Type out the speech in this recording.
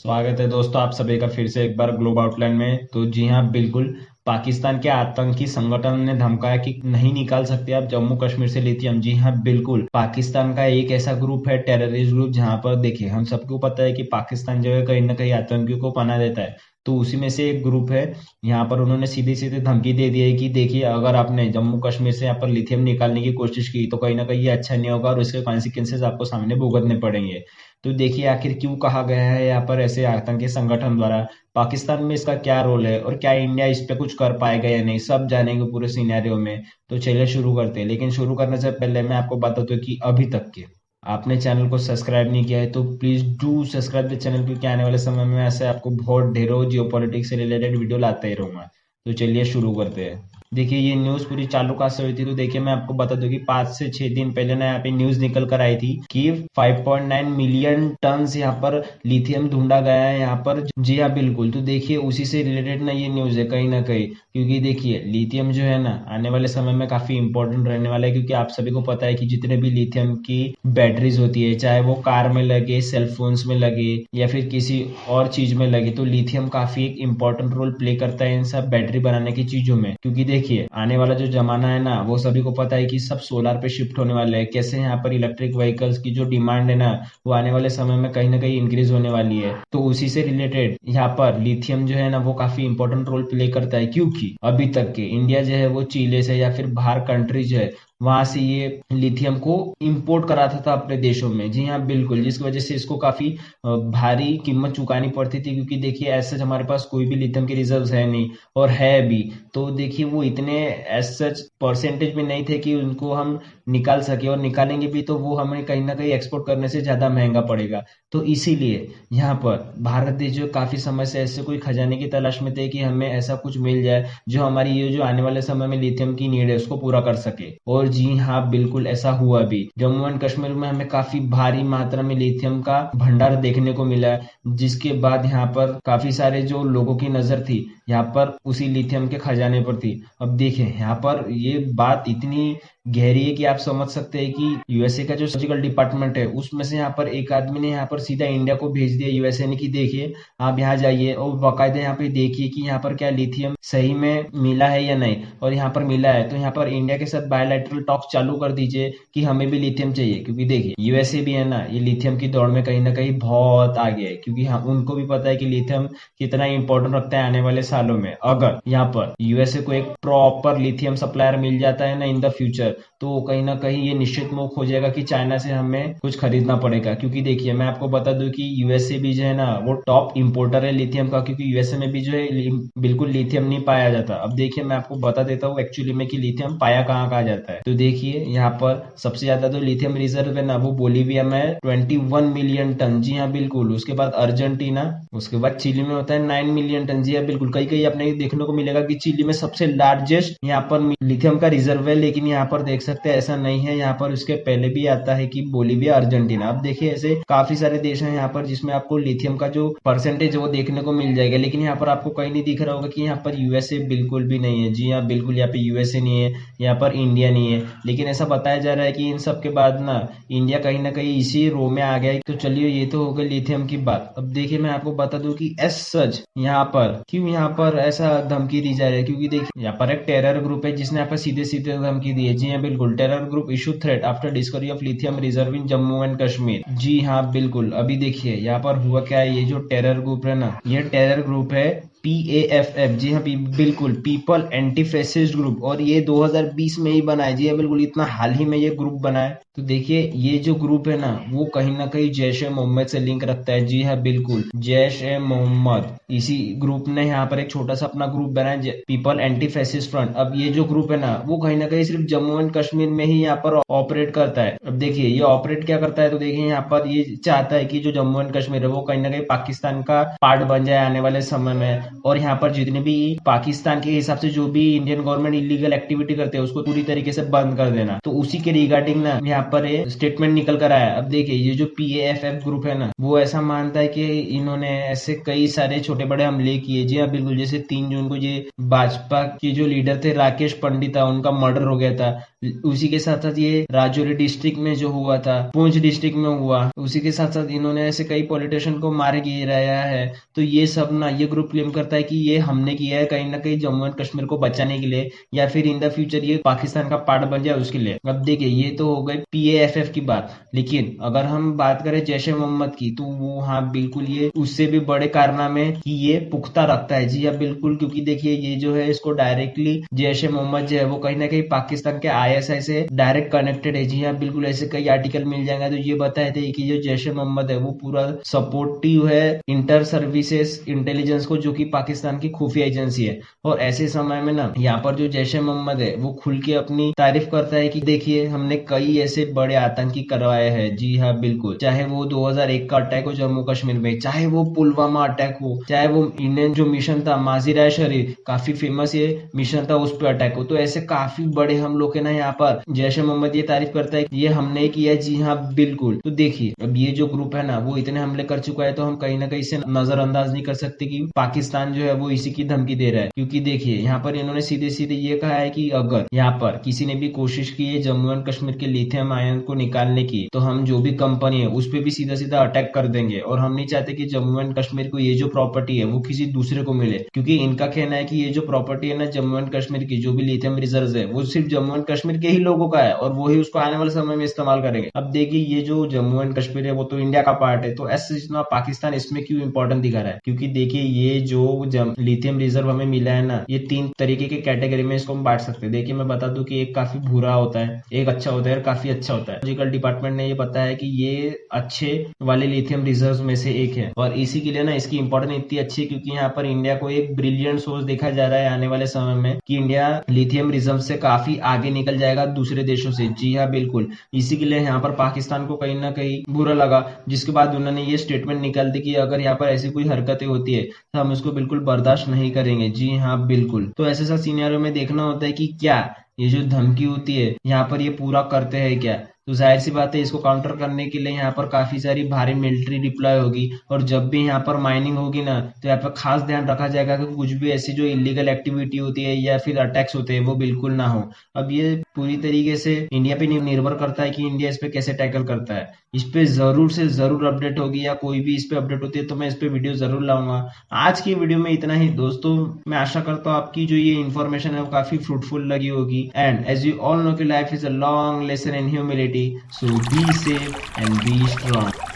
स्वागत है दोस्तों आप सभी का फिर से एक बार ग्लोब आउटलाइन में। तो जी हाँ, बिल्कुल। पाकिस्तान के आतंकी संगठन ने धमकाया कि नहीं निकाल सकते आप जम्मू कश्मीर से लिथियम। जी हाँ, बिल्कुल। पाकिस्तान का एक ऐसा ग्रुप है, टेररिस्ट ग्रुप, जहां पर देखिए हम सबको पता है कि पाकिस्तान जो है कहीं ना कहीं आतंकियों को पनाह देता है। तो उसी में से एक ग्रुप है। यहाँ पर उन्होंने सीधी सीधी धमकी दे दी है कि देखिए, अगर आपने जम्मू कश्मीर से यहाँ पर लिथियम निकालने की कोशिश की तो कहीं ना कहीं ये अच्छा नहीं होगा और इसके कॉन्सिक्वेंसेज आपको सामने भुगतने पड़ेंगे। तो देखिए, आखिर क्यों कहा गया है यहाँ पर ऐसे आतंकी संगठन द्वारा, पाकिस्तान में इसका क्या रोल है और क्या इंडिया इस पे कुछ कर पाएगा या नहीं, सब जानेंगे पूरे सिनेरियो में। तो चलिए शुरू करते हैं, लेकिन शुरू करने से पहले मैं आपको बता दूं कि अभी तक के आपने चैनल को सब्सक्राइब नहीं किया है तो please do subscribe the channel, क्योंकि आने वाले समय में ऐसे आपको बहुत ढेरों जियोपॉलिटिक्स से रिलेटेड वीडियो लाते ही रहूंगा। तो चलिए शुरू करते हैं। देखिए, ये न्यूज पूरी चालू कहाँ से हुई थी, तो देखिए मैं आपको बता दूं कि 5 से 6 दिन पहले ना यहाँ पे न्यूज निकल कर आई थी कि 5.9 मिलियन टन यहाँ पर लिथियम ढूंढा गया है यहाँ पर। जी हाँ, बिल्कुल। तो देखिए उसी से रिलेटेड ना ये न्यूज है कहीं ना कहीं, क्योंकि देखिए लिथियम जो है ना आने वाले समय में काफी इंपॉर्टेंट रहने वाला है, क्योंकि आप सभी को पता है कि जितने भी लिथियम की बैटरीज होती है, चाहे वो कार में लगे, सेलफोन्स में लगे या फिर किसी और चीज में लगे, तो लिथियम काफी एक इंपॉर्टेंट रोल प्ले करता है इन सब बैटरी बनाने की चीजों में। क्योंकि देखिए आने वाला जो जमाना है ना, वो सभी को पता है कि सब सोलार पे शिफ्ट होने वाले हैं। कैसे यहाँ पर इलेक्ट्रिक व्हीकल्स की जो डिमांड है ना, वो आने वाले समय में कहीं ना कहीं इंक्रीज होने वाली है। तो उसी से रिलेटेड यहाँ पर लिथियम जो है ना वो काफी इंपॉर्टेंट रोल प्ले करता है, क्योंकि अभी तक के इंडिया जो है वो चीले से या फिर बाहर कंट्रीज है वहां से ये लिथियम को इंपोर्ट कराता था अपने देशों में। जी हाँ, बिल्कुल। जिसकी वजह से इसको काफी भारी कीमत चुकानी पड़ती थी, क्योंकि देखिए ऐसे हमारे पास कोई भी लिथियम के रिजर्व है नहीं, और है भी तो देखिए वो इतने एज सच परसेंटेज में नहीं थे कि उनको हम निकाल सके, और निकालेंगे भी तो वो हमें कहीं ना कहीं एक्सपोर्ट करने से ज्यादा महंगा पड़ेगा। तो इसीलिए यहाँ पर भारत देश जो काफी समय से ऐसे कोई खजाने की तलाश में थे कि हमें ऐसा कुछ मिल जाए जो हमारी ये जो आने वाले समय में लिथियम की नीड है उसको पूरा कर सके। और जी हाँ, बिल्कुल ऐसा हुआ भी। जम्मू एंड कश्मीर में हमें काफी भारी मात्रा में लिथियम का भंडार देखने को मिला है, जिसके बाद यहाँ पर काफी सारे जो लोगों की नजर थी यहाँ पर उसी लिथियम के खजाने पर थी। अब देखें यहाँ पर ये बात इतनी गहरी है कि आप समझ सकते हैं कि यूएसए का जो सर्जिकल डिपार्टमेंट है उसमें से यहाँ पर एक आदमी ने यहाँ पर सीधा इंडिया को भेज दिया यूएसए ने कि देखिए आप यहाँ जाइए और बाकायदा यहाँ पे देखिए कि यहाँ पर क्या लिथियम सही में मिला है या नहीं, और यहाँ पर मिला है तो यहाँ पर इंडिया के साथ बायोलैटरल टॉक्स चालू कर दीजिए कि हमें भी लिथियम चाहिए। क्योंकि देखिए यूएसए भी है ना, ये लिथियम की दौड़ में कहीं ना कहीं बहुत आगे है, क्योंकि हाँ उनको भी पता है कि लिथियम कितना इंपॉर्टेंट रखता है आने वाले सालों में। अगर यहाँ पर यूएसए को एक प्रॉपर लिथियम सप्लायर मिल जाता है ना इन द फ्यूचर, तो कहीं ना कहीं ये निश्चित मुख हो जाएगा कि चाइना से हमें कुछ खरीदना पड़ेगा। क्योंकि देखिए मैं आपको बता दूं कि यूएसए भी जो है ना वो टॉप इंपोर्टर है लिथियम का, क्योंकि यूएसए में भी जो है बिल्कुल लिथियम नहीं पाया जाता। अब देखिए मैं आपको बता देता हूँ एक्चुअली में कि लिथियम पाया कहाँ कहाँ जाता है। तो देखिए यहाँ पर सबसे ज्यादा जो लिथियम रिजर्व है ना वो बोलीविया में है, 21 मिलियन टन। जी हाँ, बिल्कुल। उसके बाद अर्जेंटीना, उसके बाद चिली में होता है 9 मिलियन टन। जी हाँ, बिल्कुल। कहीं कहीं आपने देखने को मिलेगा कि चिली में सबसे लार्जेस्ट यहाँ पर लिथियम का रिजर्व है, लेकिन यहाँ पर देख सकते हैं ऐसा नहीं है। यहाँ पर उसके पहले भी आता है कि बोलीविया, अर्जेंटीना। अब देखिए ऐसे काफी सारे देश हैं यहाँ पर जिसमें आपको लिथियम का जो परसेंटेज है वो देखने को मिल जाएगा, लेकिन यहाँ पर आपको कहीं नहीं दिख रहा होगा कि यहाँ पर यूएसए बिल्कुल भी नहीं है। जी हाँ, बिल्कुल। यहाँ पे यूएसए नहीं है, यहाँ पर इंडिया नहीं है, लेकिन ऐसा बताया जा रहा है कि इन सब के बाद ना इंडिया कहीं ना कहीं इसी रो में आ गया है। तो चलिए ये तो हो गई लिथियम की बात। अब देखिए मैं आपको बता दूं कि एस सच यहाँ पर क्यों यहाँ पर ऐसा धमकी दी जा रही है, क्योंकि देखिए यहाँ पर एक टेरर ग्रुप है जिसने यहाँ पर सीधे सीधे धमकी दी है। जी हाँ, बिल्कुल। Terror group issue threat after discovery of lithium reserve in Jammu and Kashmir. जी हाँ, बिल्कुल। अभी देखिए यहाँ पर हुआ क्या है, ये जो टेरर ग्रुप है ना, ये टेरर ग्रुप है PAFF। जी हाँ, बिल्कुल, पीपल एंटी फैसिस्ट ग्रुप, और ये 2020 में ही बना है। जी हाँ, बिल्कुल। इतना हाल ही में ये ग्रुप बना है। तो देखिए ये जो ग्रुप है ना वो कहीं ना कहीं जैश ए मोहम्मद से लिंक रखता है। जी हाँ, बिल्कुल। जैश ए मोहम्मद, इसी ग्रुप ने यहाँ पर एक छोटा सा अपना ग्रुप बनाया, पीपल एंटी फैसिस्ट फ्रंट। अब ये जो ग्रुप है ना वो कहीं ना कहीं सिर्फ जम्मू एंड कश्मीर में ही यहाँ पर ऑपरेट करता है। अब देखिए ये ऑपरेट क्या करता है, तो देखिए यहाँ पर ये चाहता है कि जो जम्मू एंड कश्मीर है वो कहीं ना कहीं पाकिस्तान का पार्ट बन जाए आने वाले समय में, और यहाँ पर जितने भी पाकिस्तान के हिसाब से जो भी इंडियन गवर्नमेंट इलीगल एक्टिविटी करते हैं उसको पूरी तरीके से बंद कर देना। तो उसी के रिगार्डिंग ना यहाँ यहाँ पर ये स्टेटमेंट निकल कर आया। अब देखिए ये जो PAFF ग्रुप है ना, वो ऐसा मानता है कि इन्होंने ऐसे कई सारे छोटे बड़े हमले किए। जी हाँ बिल्कुल, जैसे 3 जून को ये भाजपा के जो लीडर थे राकेश पंडिता, उनका मर्डर हो गया था। उसी के साथ साथ ये राजौरी डिस्ट्रिक्ट में जो हुआ था, पुंछ डिस्ट्रिक्ट में हुआ, उसी के साथ साथ इन्होंने ऐसे कई पॉलिटिशियन को मार गिराया है। तो ये सब ना, ये ग्रुप क्लेम करता है कि ये हमने किया है कहीं ना कहीं जम्मू एंड कश्मीर को बचाने के लिए, या फिर इन द फ्यूचर ये पाकिस्तान का पार्ट बन जाए उसके लिए। अब देखिए ये तो हो गई PAFF की बात, लेकिन अगर हम बात करें जैश ए मोहम्मद की, तो वो हाँ बिल्कुल ये उससे भी बड़े कारनामे कि ये पुख्ता रखता है। जी हाँ बिल्कुल, क्योंकि देखिए ये जो है इसको डायरेक्टली जैश ए मोहम्मद जो है वो कहीं ना कहीं पाकिस्तान के ISI से डायरेक्ट कनेक्टेड है। जी हाँ बिल्कुल, ऐसे कई आर्टिकल मिल जाएंगे तो ये बताए थे कि जो जैश ए मोहम्मद है वो पूरा सपोर्टिव है इंटर सर्विसेज इंटेलिजेंस को, जो कि पाकिस्तान की खुफिया एजेंसी है। और ऐसे समय में ना यहाँ पर जो जैश ए मोहम्मद है वो खुल के अपनी तारीफ करता है कि देखिए हमने कई ऐसे बड़े आतंकी करवाए हैं। जी हाँ बिल्कुल, चाहे वो 2001 का अटैक हो जम्मू कश्मीर में, चाहे वो पुलवामा अटैक हो, चाहे वो इंडियन जो मिशन था माजीराय शरीफ, काफी फेमस ये मिशन था, उस पर अटैक हो, तो ऐसे काफी बड़े हम लोग है ना यहाँ पर जैश ए मोहम्मद ये तारीफ करता है ये हमने किया। जी हाँ बिल्कुल, तो देखिए अब ये जो ग्रुप है ना वो इतने हमले कर चुका है, तो हम कहीं ना कहीं से नजरअंदाज नहीं कर सकते कि पाकिस्तान जो है वो इसी की धमकी दे रहा है। क्योंकि देखिए यहाँ पर इन्होंने सीधे सीधे ये कहा है कि अगर यहाँ पर किसी ने भी कोशिश की है जम्मू एंड कश्मीर के लिथियम आयन को निकालने की, तो हम जो भी कंपनी है उस पर भी सीधा सीधा अटैक कर देंगे। और हम नहीं चाहते कि जम्मू एंड कश्मीर को ये जो प्रॉपर्टी है वो किसी दूसरे को मिले, क्योंकि इनका कहना है कि ये जो प्रॉपर्टी है ना जम्मू एंड कश्मीर की, जो भी लिथियम रिजर्व है वो सिर्फ जम्मू एंड कश्मीर के ही लोगों का है, और वही उसको आने वाले समय में इस्तेमाल करेंगे। अब देखिए ये जो जम्मू एंड कश्मीर है वो तो इंडिया का पार्ट है, तो ऐसे पाकिस्तान इसमें क्यों इंपॉर्टेंट दिखा रहा है? क्योंकि देखिए ये जो लिथियम रिजर्व हमें मिला है ना, ये 3 तरीके के कैटेगरी में इसको हम बांट सकते हैं। देखिए मैं बता दूं कि एक काफी बुरा होता है, एक अच्छा होता है और काफी अच्छा होता है। जियोलॉजिकल डिपार्टमेंट ने ये बताया कि ये अच्छे वाले लिथियम रिजर्व में से एक है, और इसी के लिए ना इसकी इंपॉर्टेंस इतनी अच्छी है क्योंकि यहाँ पर इंडिया को एक ब्रिलियंट सोर्स देखा जा रहा है आने वाले समय में कि इंडिया लिथियम रिजर्व से काफी आगे निकल जाएगा दूसरे देशों से। जी हाँ बिल्कुल, इसी के लिए यहाँ पर पाकिस्तान को कहीं ना कहीं बुरा लगा, जिसके बाद उन्होंने ये स्टेटमेंट निकाल दी कि अगर यहाँ पर ऐसी कोई हरकतें होती है तो हम उसको बिल्कुल बर्दाश्त नहीं करेंगे। जी हाँ बिल्कुल, तो ऐसे सब सिनेरियो में देखना होता है कि क्या ये जो धमकी होती है यहाँ पर ये पूरा करते हैं क्या। तो जाहिर सी बात है इसको काउंटर करने के लिए यहाँ पर काफी सारी भारी मिलिट्री डिप्लॉय होगी, और जब भी यहाँ पर माइनिंग होगी ना तो यहाँ पर खास ध्यान रखा जाएगा कि कुछ भी ऐसी जो इलीगल एक्टिविटी होती है या फिर अटैक्स होते हैं वो बिल्कुल ना हो। अब ये पूरी तरीके से इंडिया पे निर्भर करता है कि इंडिया इस पे कैसे टैकल करता है। इस पे जरूर से जरूर अपडेट होगी, या कोई भी इस पे अपडेट होती है तो मैं इस पे वीडियो जरूर लाऊंगा। आज की वीडियो में इतना ही दोस्तों, मैं आशा करता हूँ आपकी जो ये इन्फॉर्मेशन है वो काफी फ्रूटफुल लगी होगी। And as you all know कि life is a long lesson in humility, so be safe and be strong.